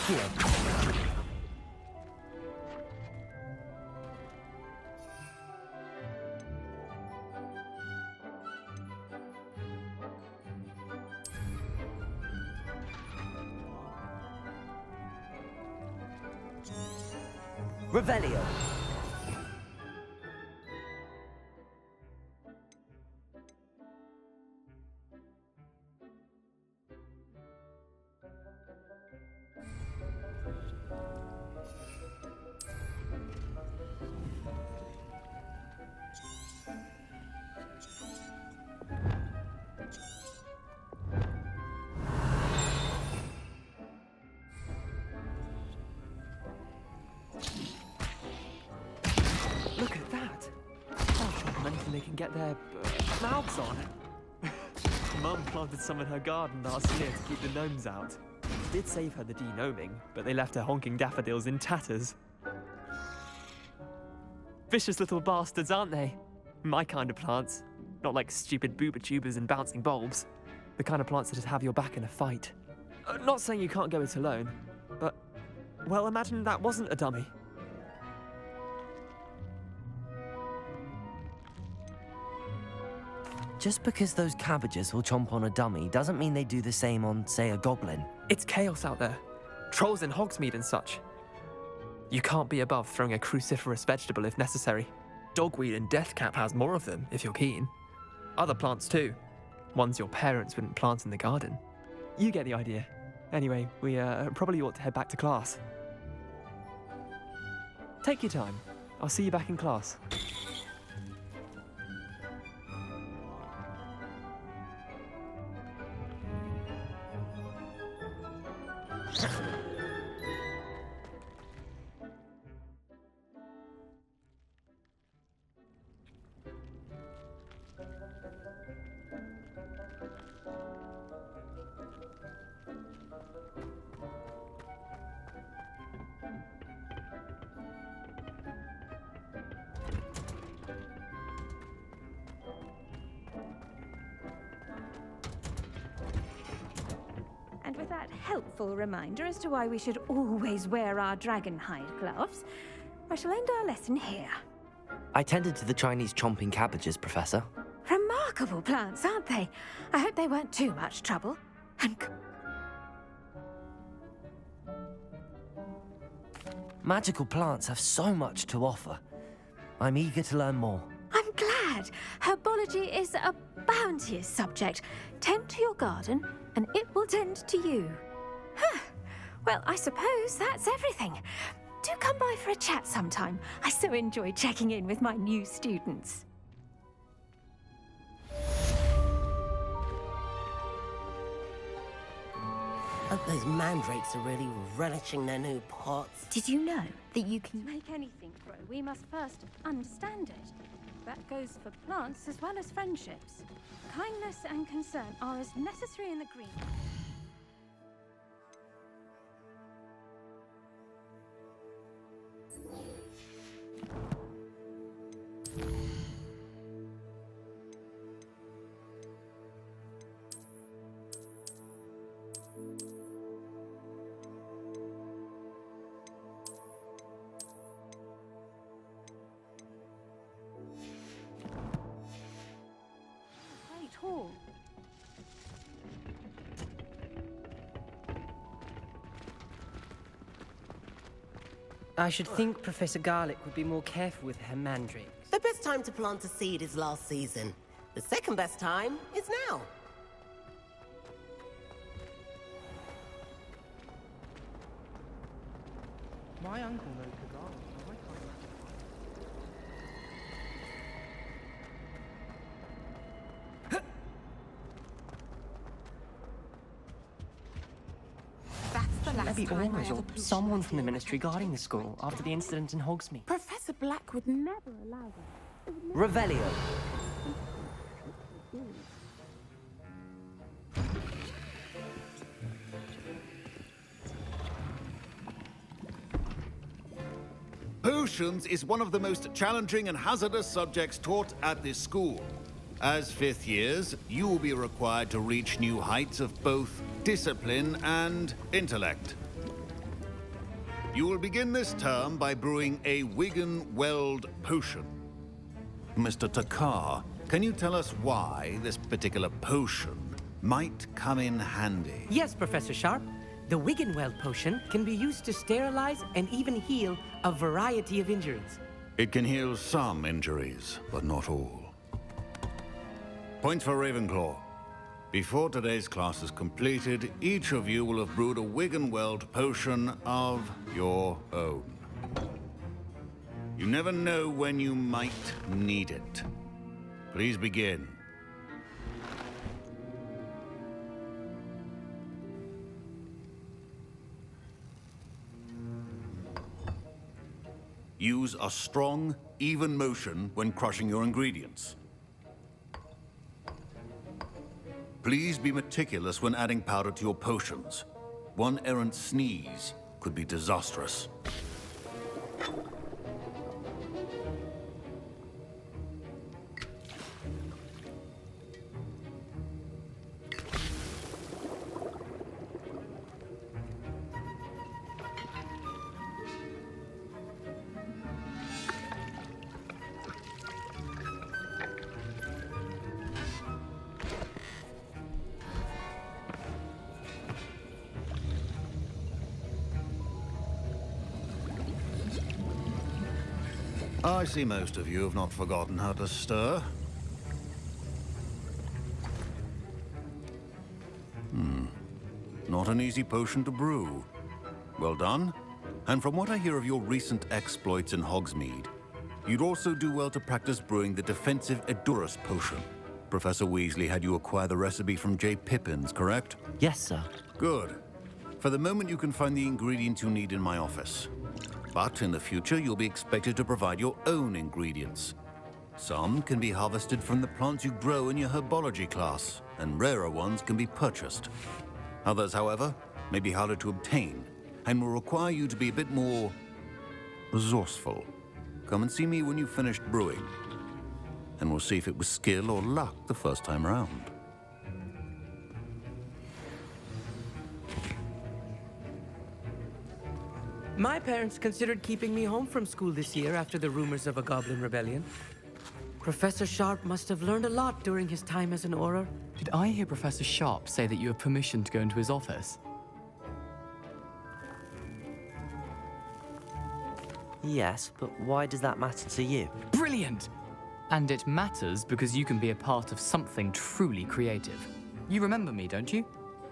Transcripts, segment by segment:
Here. Revelio. Look at that! I'll show them anything they can get their mouths on. Mum planted some in her garden last year to keep the gnomes out. Did save her the de-gnoming, but they left her honking daffodils in tatters. Vicious little bastards, aren't they? My kind of plants. Not like stupid booba tubers and bouncing bulbs. The kind of plants that just have your back in a fight. Not saying you can't go it alone, but, well, imagine that wasn't a dummy. Just because those cabbages will chomp on a dummy doesn't mean they do the same on, say, a goblin. It's chaos out there. Trolls in Hogsmeade and such. You can't be above throwing a cruciferous vegetable if necessary. Dogweed and deathcap has more of them, if you're keen. Other plants too. Ones your parents wouldn't plant in the garden. You get the idea. Anyway, we probably ought to head back to class. Take your time. I'll see you back in class. And with that helpful reminder as to why we should always wear our dragonhide gloves, I shall end our lesson here. I tended to the Chinese chomping cabbages, Professor. Remarkable plants, aren't they? I hope they weren't too much trouble. And Magical plants have so much to offer. I'm eager to learn more. I'm glad. Herbology is a bounteous subject. Tend to your garden, and it will tend to you. Huh. Well, I suppose that's everything. Do come by for a chat sometime. I so enjoy checking in with my new students. Hope those mandrakes are really relishing their new pots. Did you know that you can make anything grow? We must first understand it. That goes for plants as well as friendships. Kindness and concern are as necessary in the green. Hall. I should think Professor Garlick would be more careful with her mandrakes. The best time to plant a seed is last season. The second best time is now. My uncle knows the garlic, so I can't. Maybe Aurors or someone from the Ministry guarding the school after the incident in Hogsmeade. Professor Black would never allow this. Revelio. Potions is one of the most challenging and hazardous subjects taught at this school. As fifth years, you will be required to reach new heights of both discipline and intellect. You will begin this term by brewing a Wigan Weld potion. Mr. Takar, can you tell us why this particular potion might come in handy? Yes, Professor Sharp. The Wiggenweld potion can be used to sterilize and even heal a variety of injuries. It can heal some injuries, but not all. Points for Ravenclaw. Before today's class is completed, each of you will have brewed a Wiggenweld potion of your own. You never know when you might need it. Please begin. Use a strong, even motion when crushing your ingredients. Please be meticulous when adding powder to your potions. One errant sneeze could be disastrous. I see most of you have not forgotten how to stir. Not an easy potion to brew. Well done. And from what I hear of your recent exploits in Hogsmeade, you'd also do well to practice brewing the defensive Edurus potion. Professor Weasley had you acquire the recipe from J. Pippins, correct? Yes, sir. Good. For the moment, you can find the ingredients you need in my office. But in the future, you'll be expected to provide your own ingredients. Some can be harvested from the plants you grow in your herbology class, and rarer ones can be purchased. Others, however, may be harder to obtain, and will require you to be a bit more resourceful. Come and see me when you've finished brewing, and we'll see if it was skill or luck the first time around. My parents considered keeping me home from school this year after the rumors of a goblin rebellion. Professor Sharp must have learned a lot during his time as an Auror. Did I hear Professor Sharp say that you have permission to go into his office? Yes, but why does that matter to you? Brilliant! And it matters because you can be a part of something truly creative. You remember me, don't you?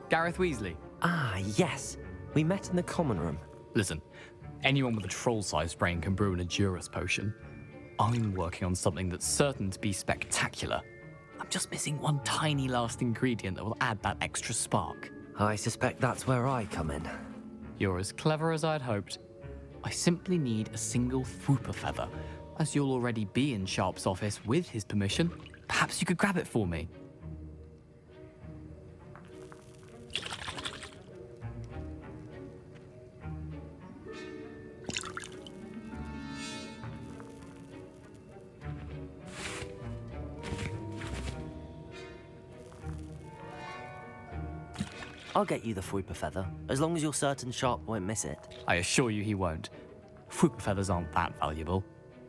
Gareth Weasley. Ah, yes. We met in the common room. Listen, anyone with a troll-sized brain can brew an Edurus potion. I'm working on something that's certain to be spectacular. I'm just missing one tiny last ingredient that will add that extra spark. I suspect that's where I come in. You're as clever as I'd hoped. I simply need a single Fwooper feather. As you'll already be in Sharp's office with his permission, perhaps you could grab it for me. I'll get you the Fwooper feather, as long as you're certain Sharp won't miss it. I assure you he won't. Fwooper feathers aren't that valuable.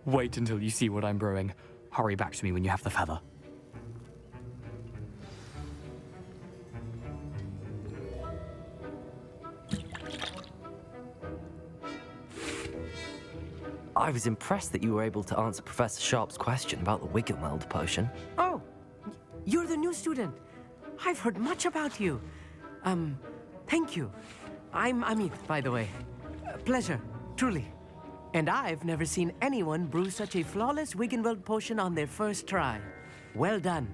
Wait until you see what I'm brewing. Hurry back to me when you have the feather. I was impressed that you were able to answer Professor Sharp's question about the Wiggenweld potion. Oh, you're the new student. I've heard much about you. Thank you. I'm Amit, by the way. Pleasure, truly. And I've never seen anyone brew such a flawless Wiggenweld potion on their first try. Well done.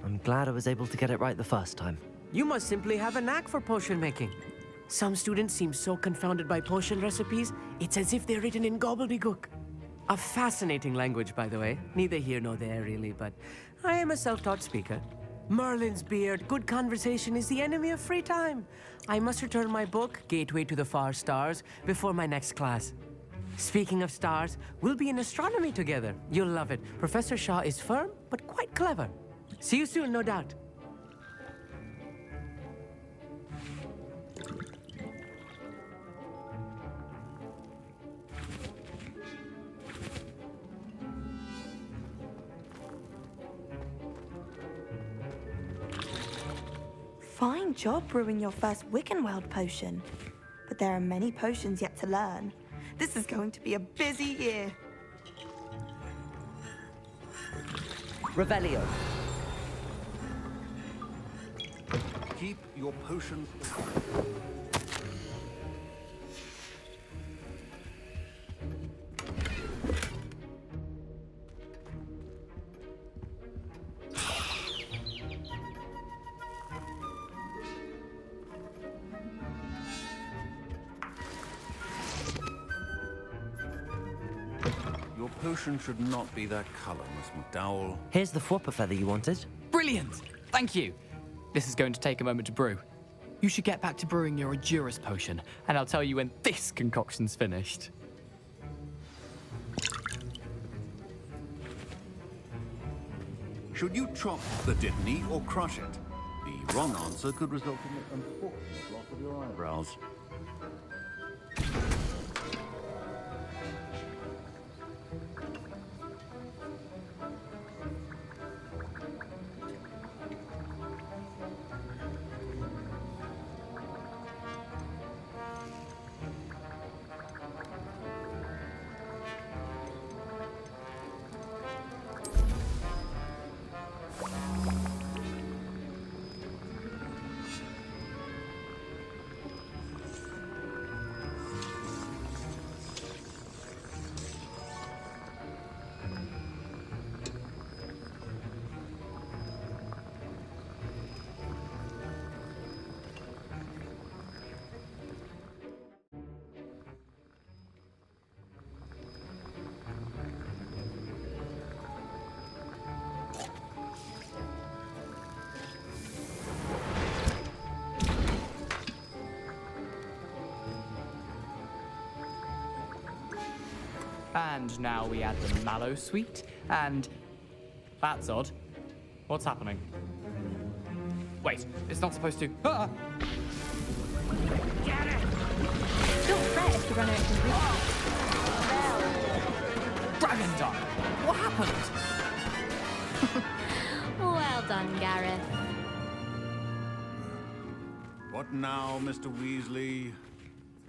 I'm glad I was able to get it right the first time. You must simply have a knack for potion making. Some students seem so confounded by potion recipes, it's as if they're written in gobbledygook. A fascinating language, by the way. Neither here nor there, really, but I am a self-taught speaker. Merlin's beard, good conversation is the enemy of free time. I must return my book, Gateway to the Far Stars, before my next class. Speaking of stars, we'll be in astronomy together. You'll love it. Professor Shaw is firm, but quite clever. See you soon, no doubt. Fine job brewing your first Wiccanworld potion. But there are many potions yet to learn. This is going to be a busy year. Revelio. Keep your potions. Your potion should not be that color, Miss McDowell. Here's the Fwopper feather you wanted. Brilliant! Thank you. This is going to take a moment to brew. You should get back to brewing your Adurus potion, and I'll tell you when this concoction's finished. Should you chop the Dittany or crush it? The wrong answer could result in an unfortunate loss of your eyebrows. And now we add the mallow sweet, and... That's odd. What's happening? Wait, it's not supposed to... Ah! Don't fret if you run out of ingredients. Dragon Dung! What happened? Well done, Gareth. What now, Mr. Weasley?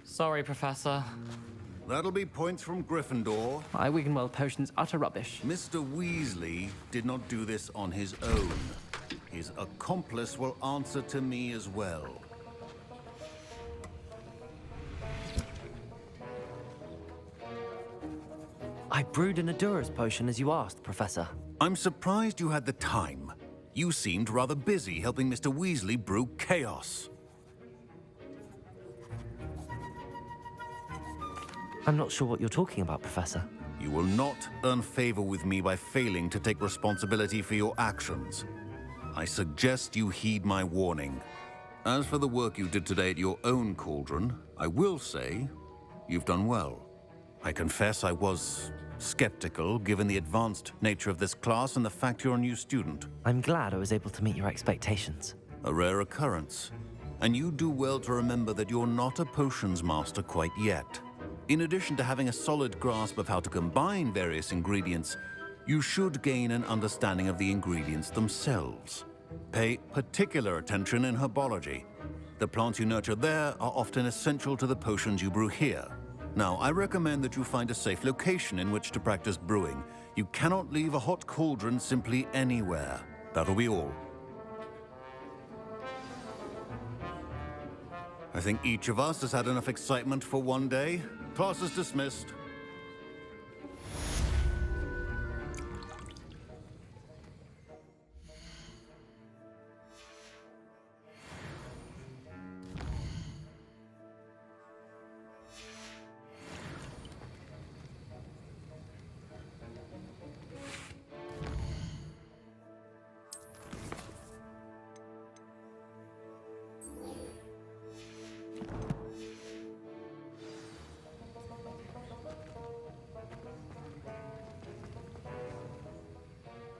Sorry, Professor. That'll be points from Gryffindor. My Wiggenweld potion's utter rubbish. Mr. Weasley did not do this on his own. His accomplice will answer to me as well. I brewed an Adurus potion as you asked, Professor. I'm surprised you had the time. You seemed rather busy helping Mr. Weasley brew chaos. I'm not sure what you're talking about, Professor. You will not earn favor with me by failing to take responsibility for your actions. I suggest you heed my warning. As for the work you did today at your own cauldron, I will say you've done well. I confess I was skeptical, given the advanced nature of this class and the fact you're a new student. I'm glad I was able to meet your expectations. A rare occurrence. And you do well to remember that you're not a potions master quite yet. In addition to having a solid grasp of how to combine various ingredients, you should gain an understanding of the ingredients themselves. Pay particular attention in herbology. The plants you nurture there are often essential to the potions you brew here. Now, I recommend that you find a safe location in which to practice brewing. You cannot leave a hot cauldron simply anywhere. That'll be all. I think each of us has had enough excitement for one day. Class is dismissed.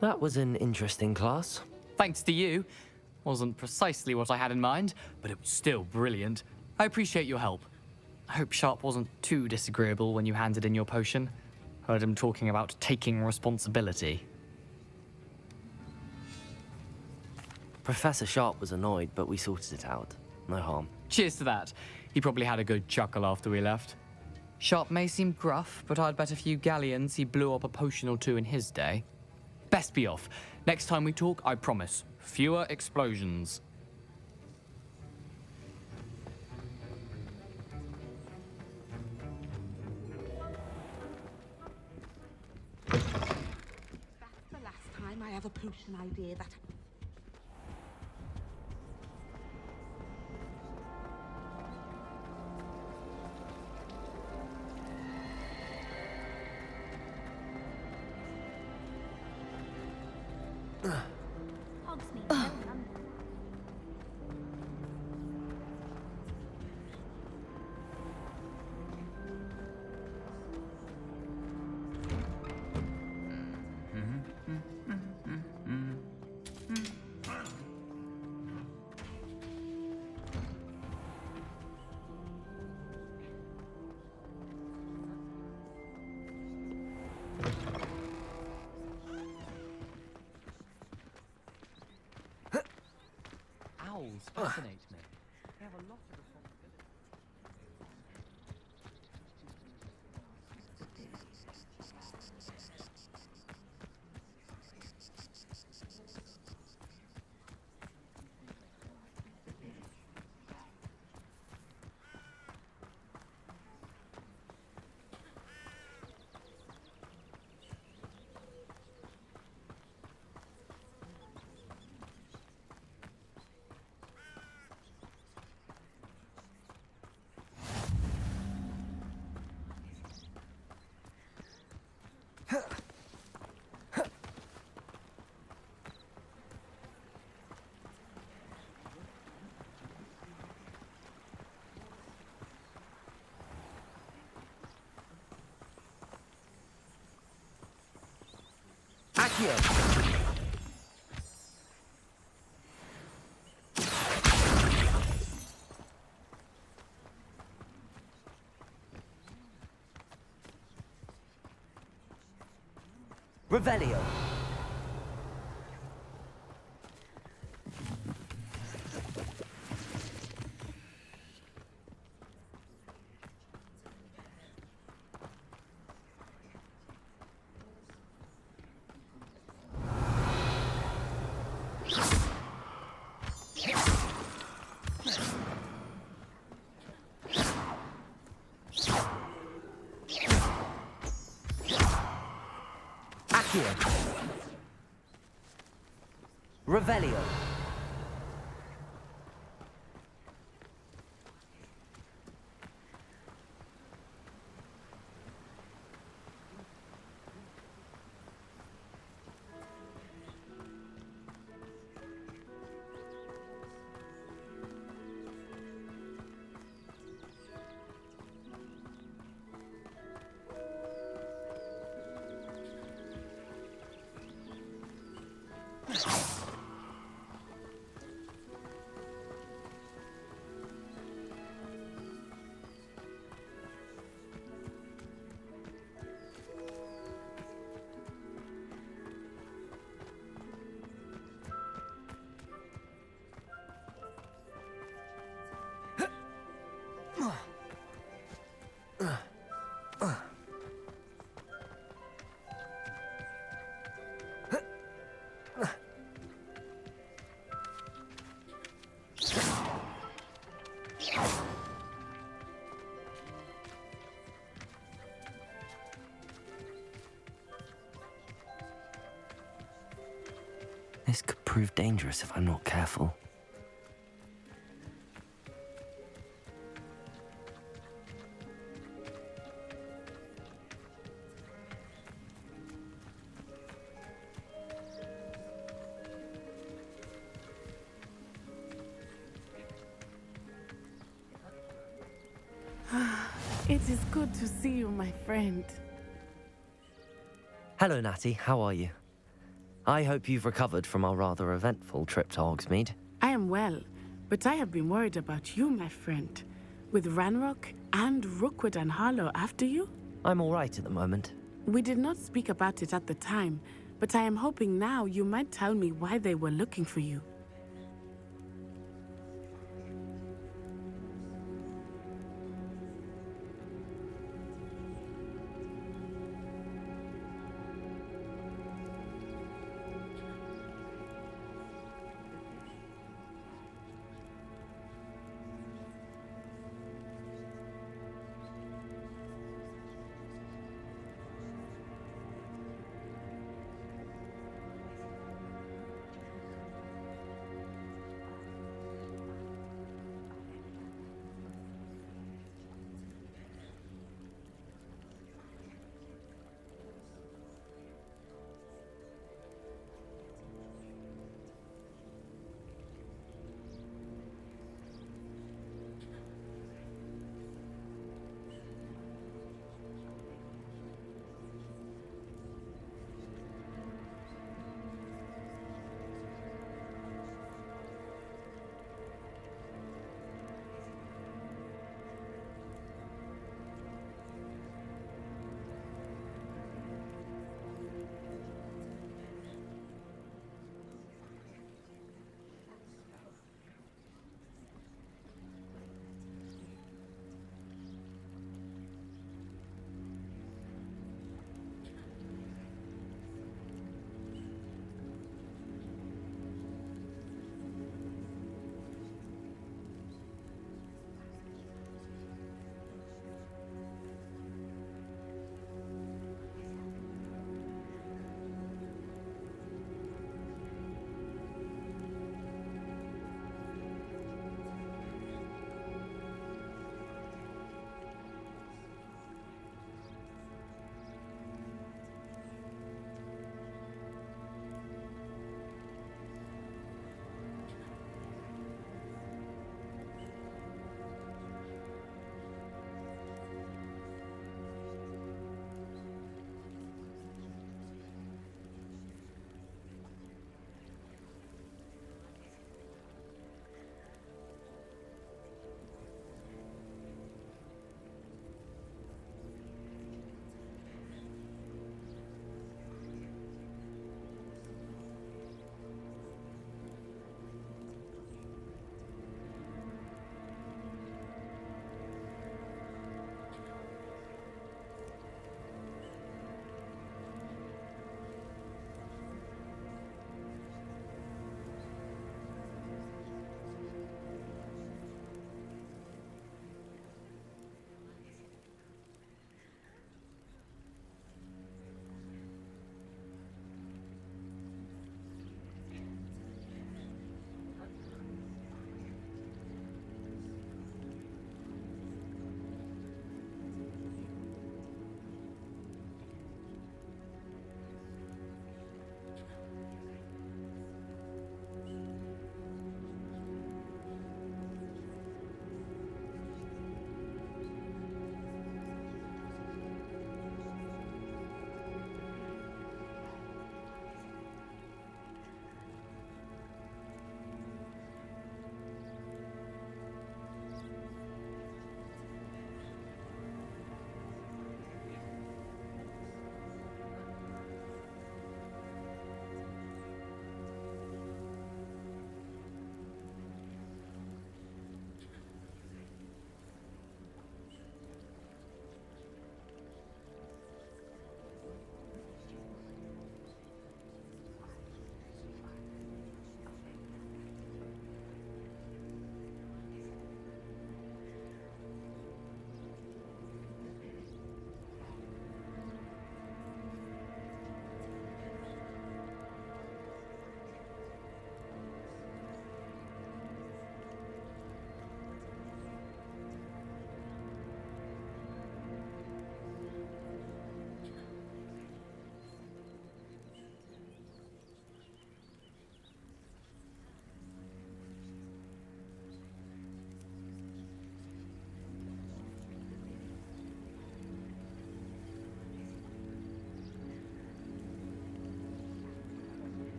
That was an interesting class. Thanks to you. Wasn't precisely what I had in mind, but it was still brilliant. I appreciate your help. I hope Sharp wasn't too disagreeable when you handed in your potion. Heard him talking about taking responsibility. Professor Sharp was annoyed, but we sorted it out. No harm. Cheers to that. He probably had a good chuckle after we left. Sharp may seem gruff, but I'd bet a few galleons he blew up a potion or two in his day. Best be off. Next time we talk, I promise, fewer explosions. That's the last time I have a potion idea that... Owls fascinate me. They have a lot of responsibility. Accio! Revelio. Revelio. This could prove dangerous if I'm not careful. It is good to see you, my friend. Hello, Natty. How are you? I hope you've recovered from our rather eventful trip to Hogsmeade. I am well, but I have been worried about you, my friend. With Ranrock and Rookwood and Harlow after you? I'm all right at the moment. We did not speak about it at the time, but I am hoping now you might tell me why they were looking for you.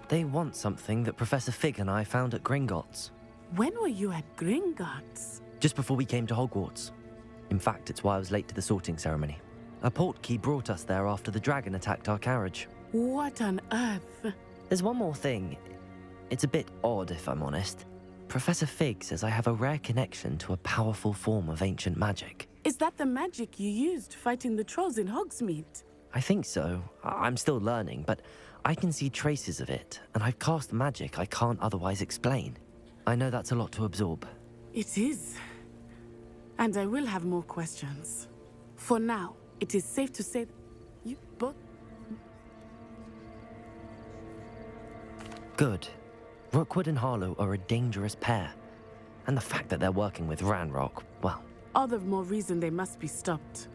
They want something that Professor Fig and I found at Gringotts. When were you at Gringotts? Just before we came to Hogwarts. In fact, it's why I was late to the sorting ceremony. A portkey brought us there after the dragon attacked our carriage. What on earth? There's one more thing. It's a bit odd, if I'm honest. Professor Fig says I have a rare connection to a powerful form of ancient magic. Is that the magic you used fighting the trolls in Hogsmeade? I think so. I'm still learning, but I can see traces of it, and I've cast magic I can't otherwise explain. I know that's a lot to absorb. It is. And I will have more questions. For now, it is safe to say that you both... Good. Rookwood and Harlow are a dangerous pair. And the fact that they're working with Ranrock, well... All the more reason they must be stopped.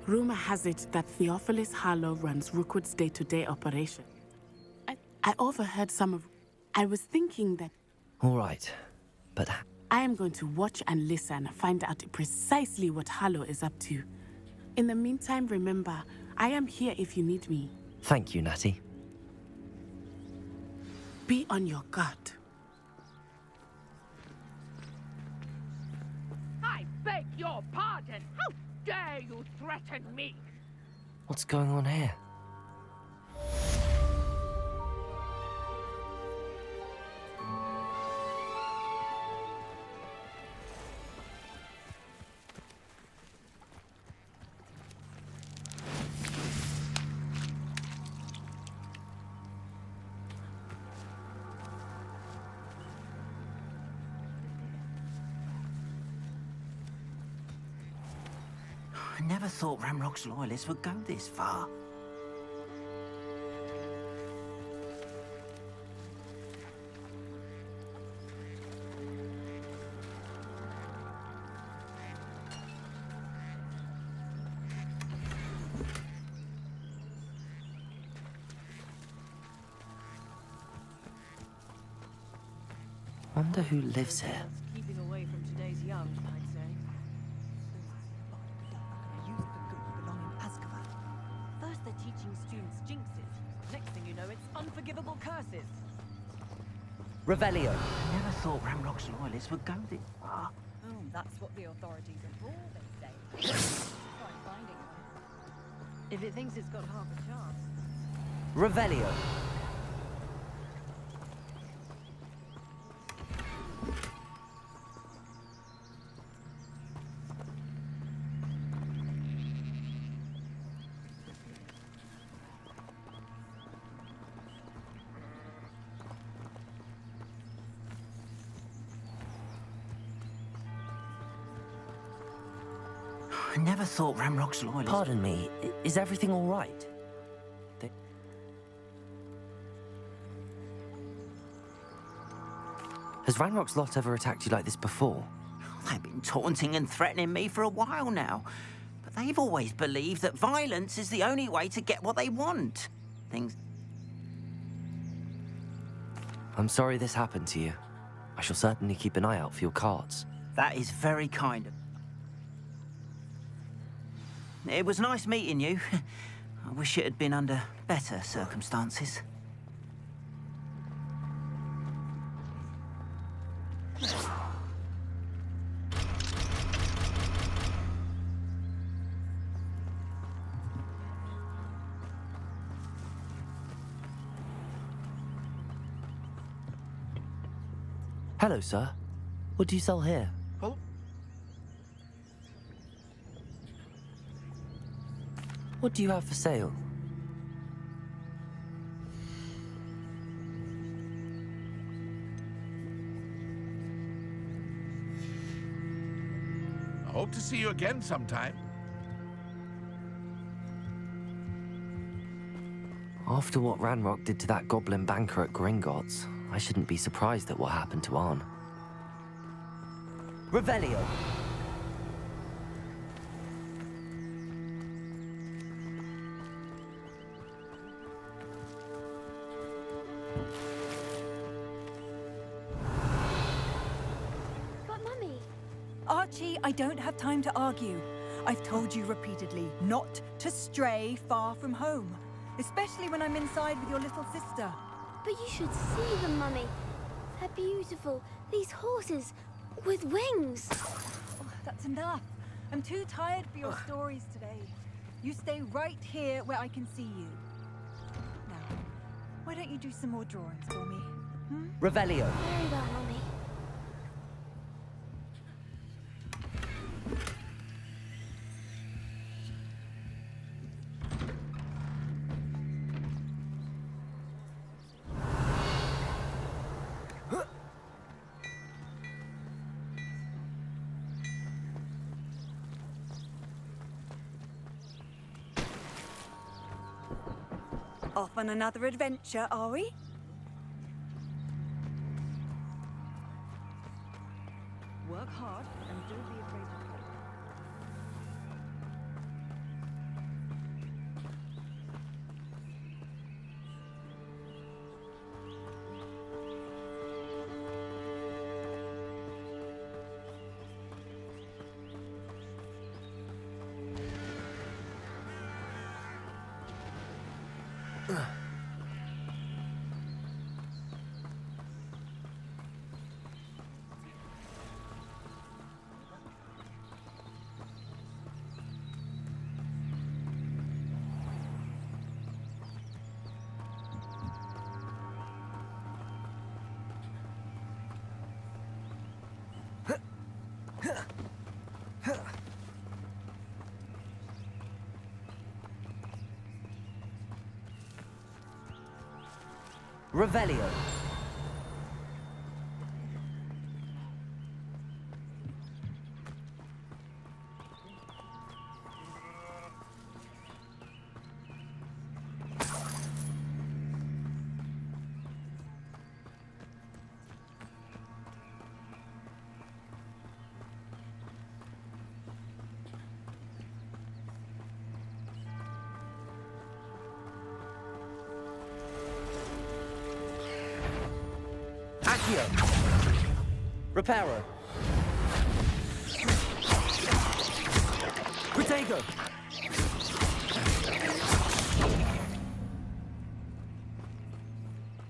Rumor has it that Theophilus Harlow runs Rookwood's day-to-day operation. I overheard some of... I was thinking that... All right, but... I am going to watch and listen, find out precisely what Harlow is up to. In the meantime, remember, I am here if you need me. Thank you, Natty. Be on your guard. I beg your pardon. How dare you threaten me? What's going on here? I never thought Ranrock's loyalists would go this far. Wonder who lives here. Keeping away from today's young, I'd say. First they're teaching students jinxes. Next thing you know, it's unforgivable curses. Revelio. I never thought Ranrock's loyalists would go this far. Oh, that's what the authorities are for, they say. Try finding one. If it thinks it's got half a chance. Revelio. I never thought Ranrock's loyalists... Pardon me, is everything all right? Has Ranrock's lot ever attacked you like this before? They've been taunting and threatening me for a while now. But they've always believed that violence is the only way to get what they want. Things... I'm sorry this happened to you. I shall certainly keep an eye out for your cards. That is very kind of... It was nice meeting you. I wish it had been under better circumstances. Hello, sir. What do you sell here? Oh. What do you have for sale? I hope to see you again sometime. After what Ranrock did to that goblin banker at Gringotts, I shouldn't be surprised at what happened to Arn. Revelio! But Mummy... Archie, I don't have time to argue. I've told you repeatedly not to stray far from home, especially when I'm inside with your little sister. But you should see them, Mummy. They're beautiful. These horses with wings. Oh, that's enough. I'm too tired for your stories today. You stay right here where I can see you. Now, why don't you do some more drawings for me? Revelio. Very well, Mummy. Off on another adventure, are we? Work hard and don't be afraid to fail. Revelio. Accio. Reparo. Protego.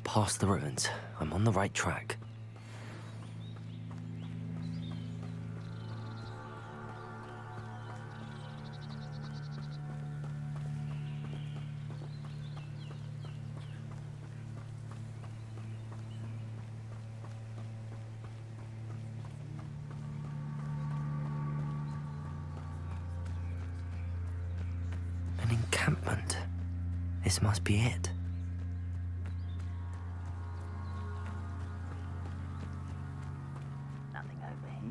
Past the ruins. I'm on the right track. An encampment. This must be it. Nothing over here.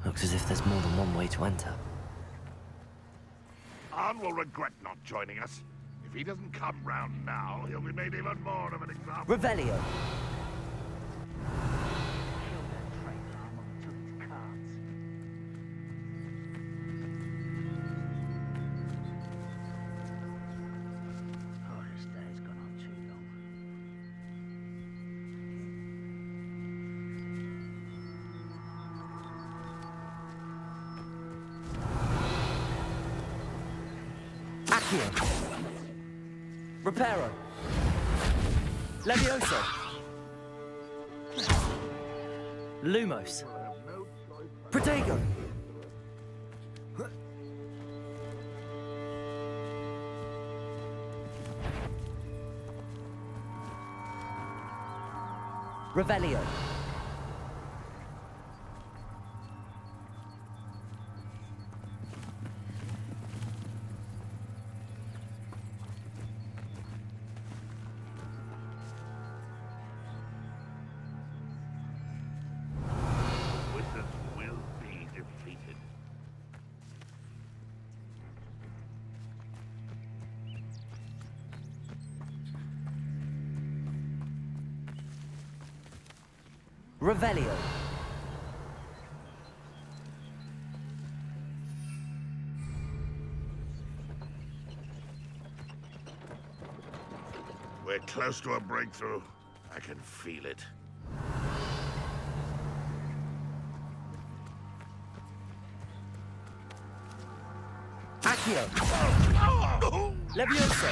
Looks as if there's more than one way to enter. Arn will regret not joining us. If he doesn't come round now, he'll be made even more of an example. Revelio. Accio. Reparo. Levioso. Lumos. Protego. Revelio. Wizards will be defeated. Revelio. We're close to a breakthrough. I can feel it. Accio. Oh! Levioso!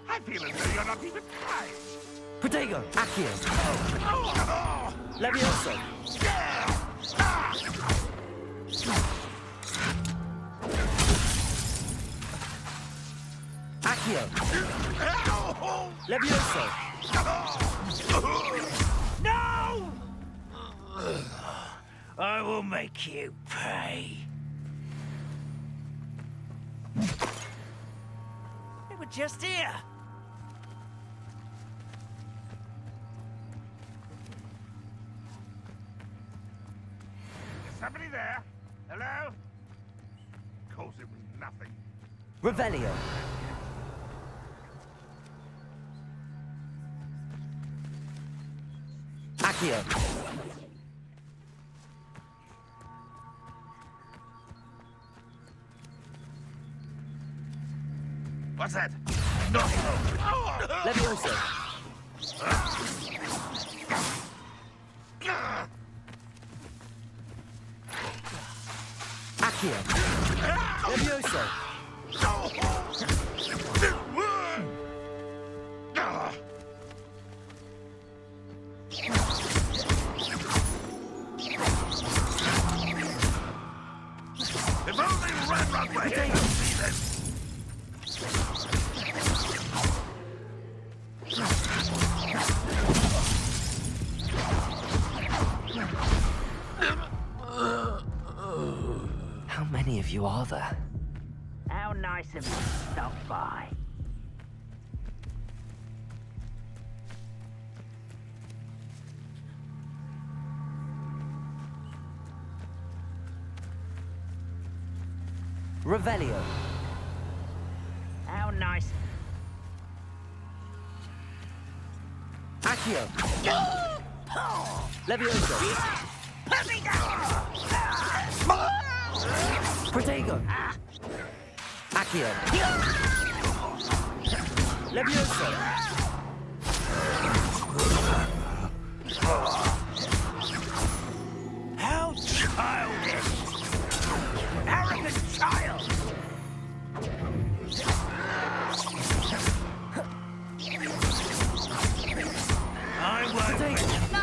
I feel as though you're not even trying. Protego! Accio! Levioso! Accio! Levioso! No! I will make you pay. They were just here. Is somebody there? Hello? Of course it was nothing. Revelio! Accio! What's that? No! Levioso! Accio! Levioso! If only Red were here to see this! How many of you are there? How nice of you to stop by. Revelio! How nice. Accio! Levioso! Protego! Accio! Levioso! How childish! Arrogant child! I won't. No!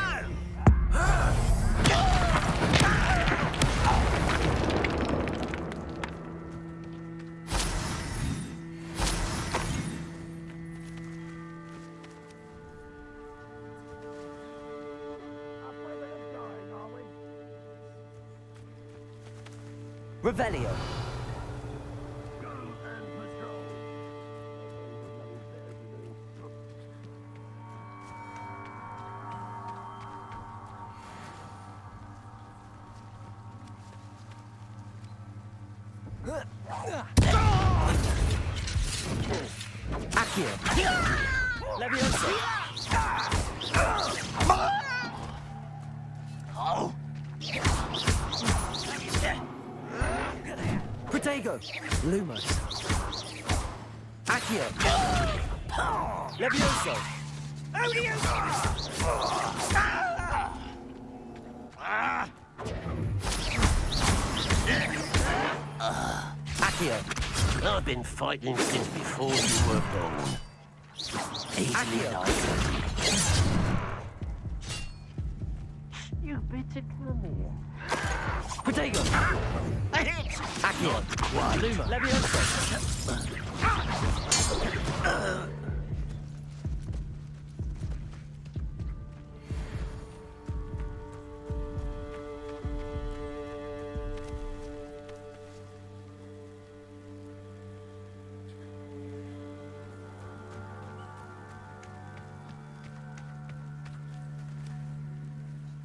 Revelio! Accio! Levioso! Oh! Protego! Lumos! Accio! Levioso! Accio! I've been fighting since before you were born. Easily done. Stupid to come here. Protego! A hit! Accio! Luma! Levioso!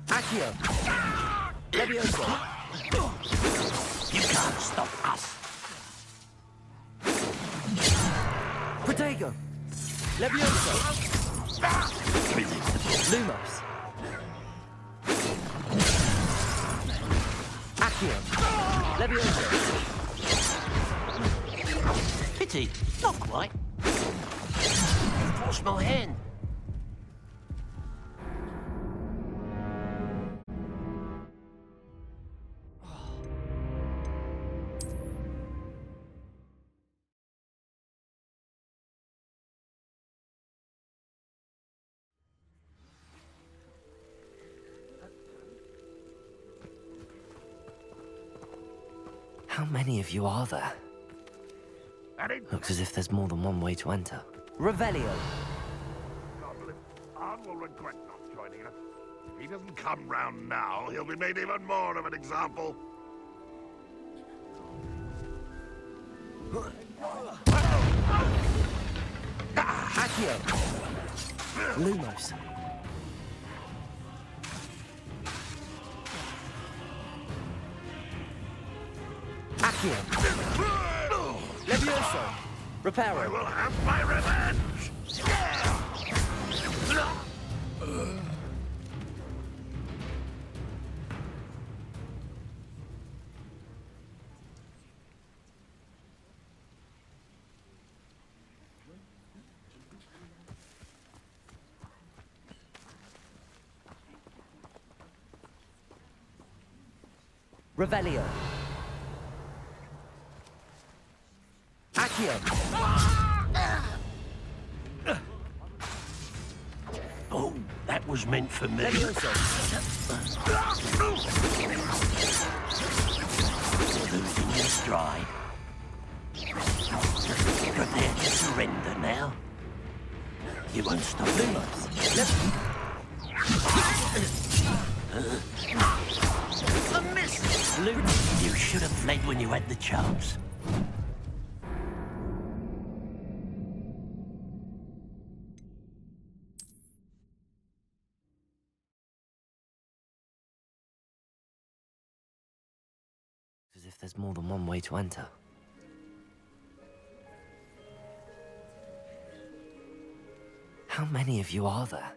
Accio! Levioso! You can't stop us. Protego! Levioso! Lumos! Accio! Levioso! Pity, not quite. Force my hand. How many of you are there? Looks as if there's more than one way to enter. Revelio. Arn will regret not joining us. If he doesn't come round now, he'll be made even more of an example. Accio! Lumos. Accio! Levioso! Reparo! I will have my revenge! Revelio. Accio. Oh, that was meant for me. Levioso. Losing your stride. Prepare to surrender now. You won't stop Lumos. A miss! You should have fled when you had the chance. As if there's more than one way to enter. How many of you are there?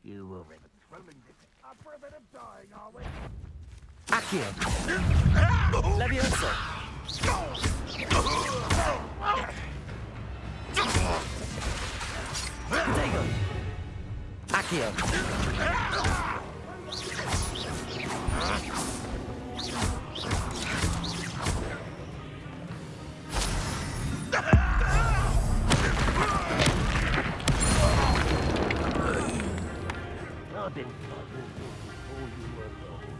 You will. Up for a bit of dying, are we? Accio. Levioso. Protego. Accio. I've been fighting before you were born.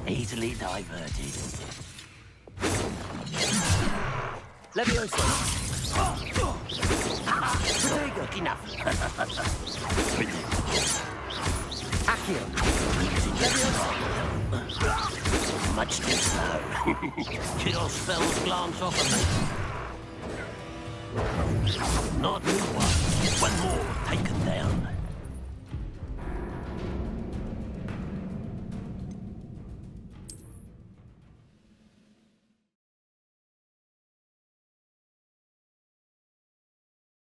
Easily diverted. Levioso. Protego. Enough. Accio. Levioso. Much too slow. Kill spells glance off of me. Not one. One more taken down.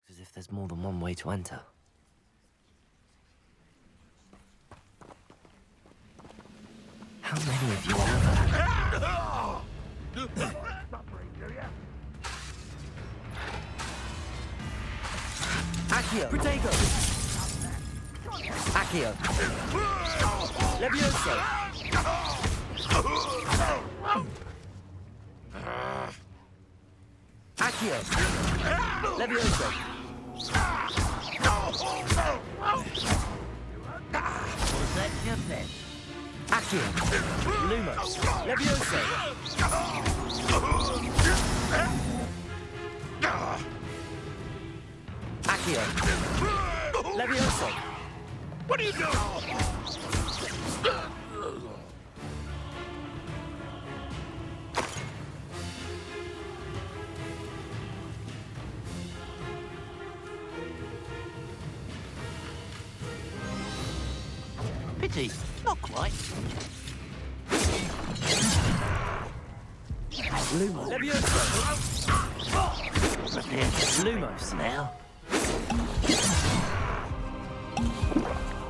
As if there's more than one way to enter. How many of you are there? Accio. Protego. Accio. Levioso. Accio. Levioso. Was that your best? Accio. Accio. Lumos. Levioso. Accio. Levioso. What are you doing? Pity, not quite. Lumos. Levioso. Prepare to Lumos. now.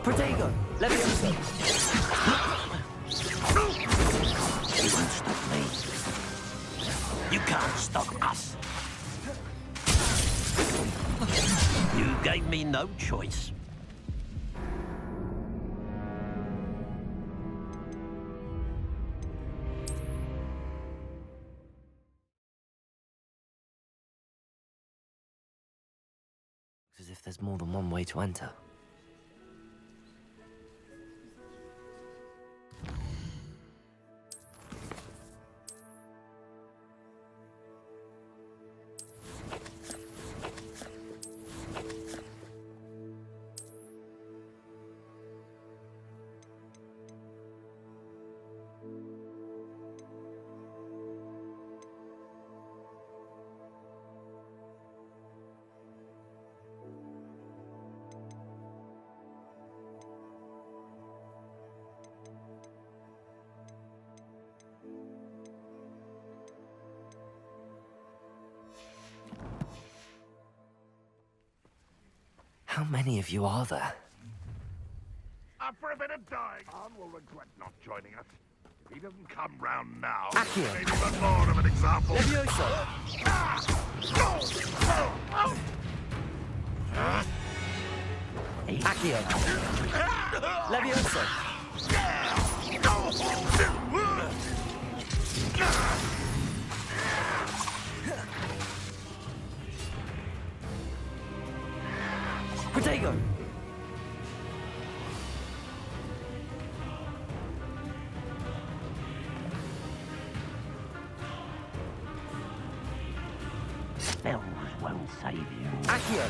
Protego. Levioso. You won't stop me. You can't stop us. You gave me no choice. As if there's more than one way to enter. How many of you are there? Up for a bit of dying. Arn will regret not joining us. If he doesn't come round now, Accio. maybe even more of an example. Levioso. Accio. Levioso. Protego. Spells won't save you. Accio.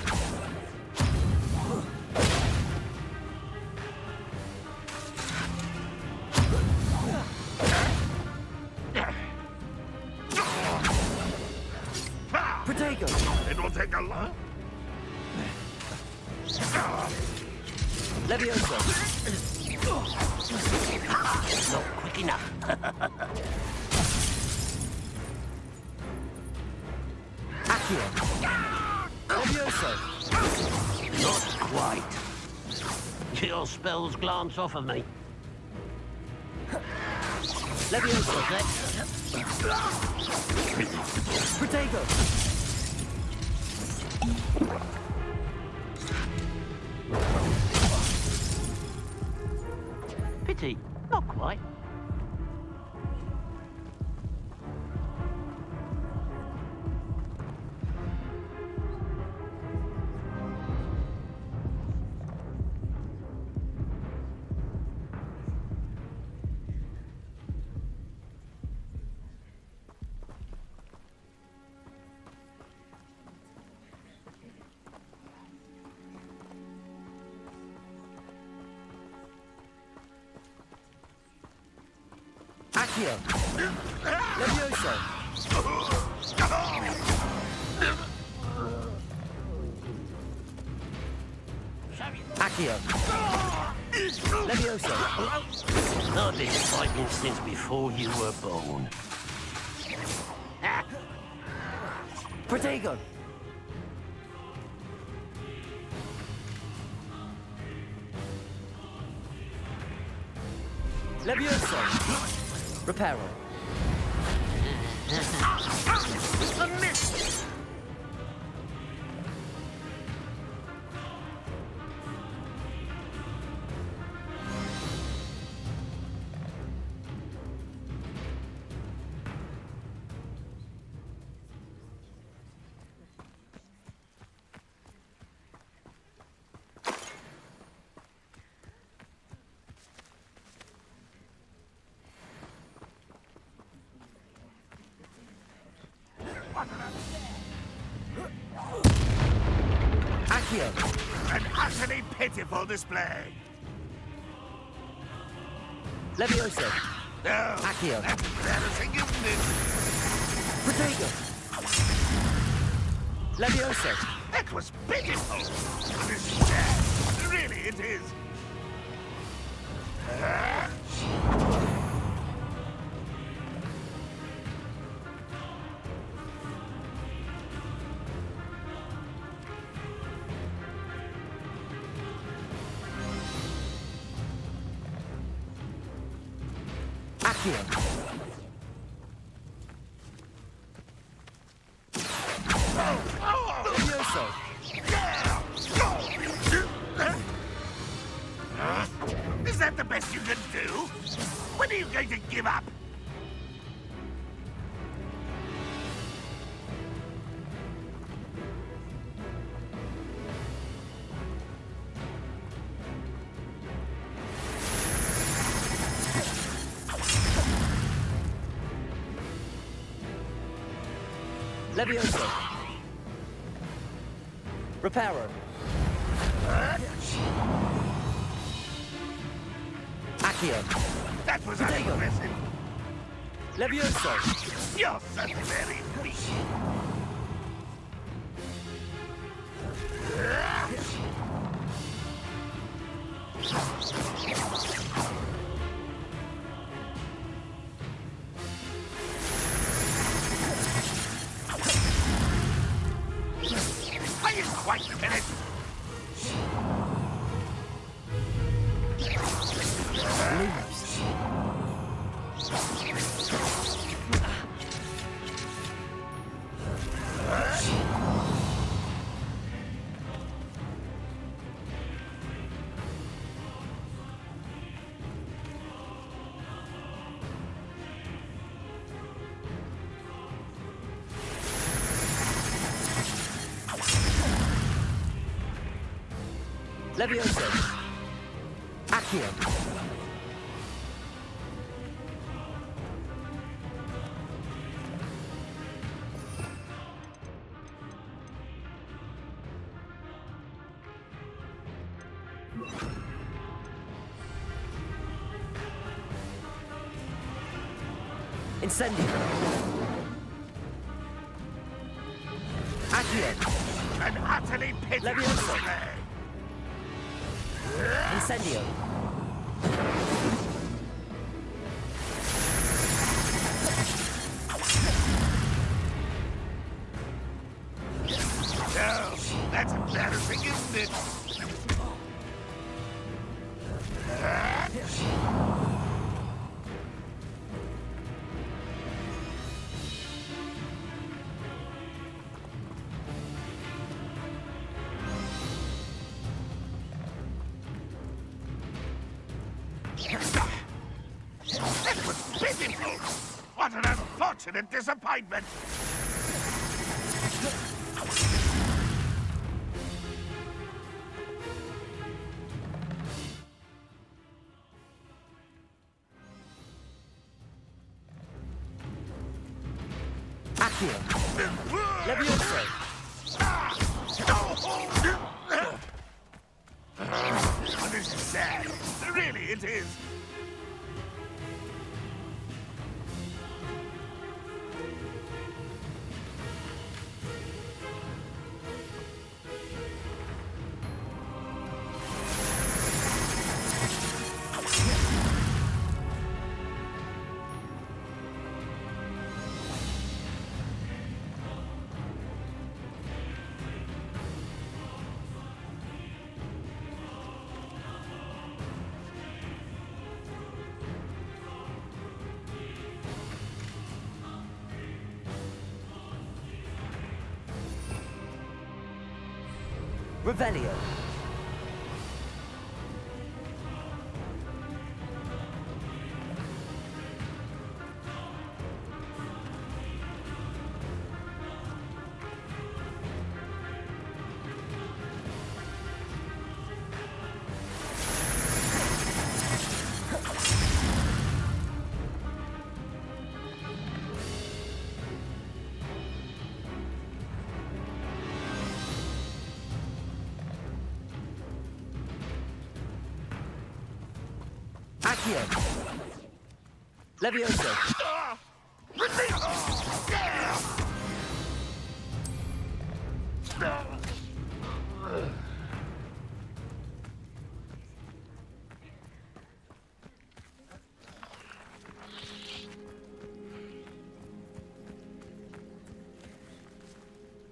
Protego. It will take a lot. Levioso. Not quick enough. Accio. Levioso. Not quite. Your spells glance off of me. Levioso. Protego. Pity, not quite. Accio. Levioso. Accio. Levioso. I've been fighting since before you were born. Protego. Levioso. Reparo. A miss! Accio! An utterly pitiful display. Levioso. No. Accio. That's embarrassing, isn't it? Protego. Levioso. That was pitiful. This is sad. Really, it is. Accio. Levioso. Is that the best you can do? When are you going to give up? Levioso. Reparo. Accio. That was Protego. unimpressive. Levioso. You're so very weak. Are you quite finished? Levioso. Accio. Incendio. Accio. An utterly pitiful Levioso. display. Incendio. No, that's embarrassing, isn't it? That was pitiful! What an unfortunate disappointment! Accio. Levioso. Oh, this is sad. Really, it is. Revelio. Accio. Levioso.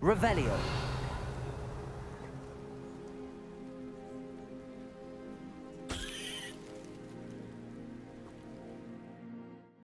Revelio.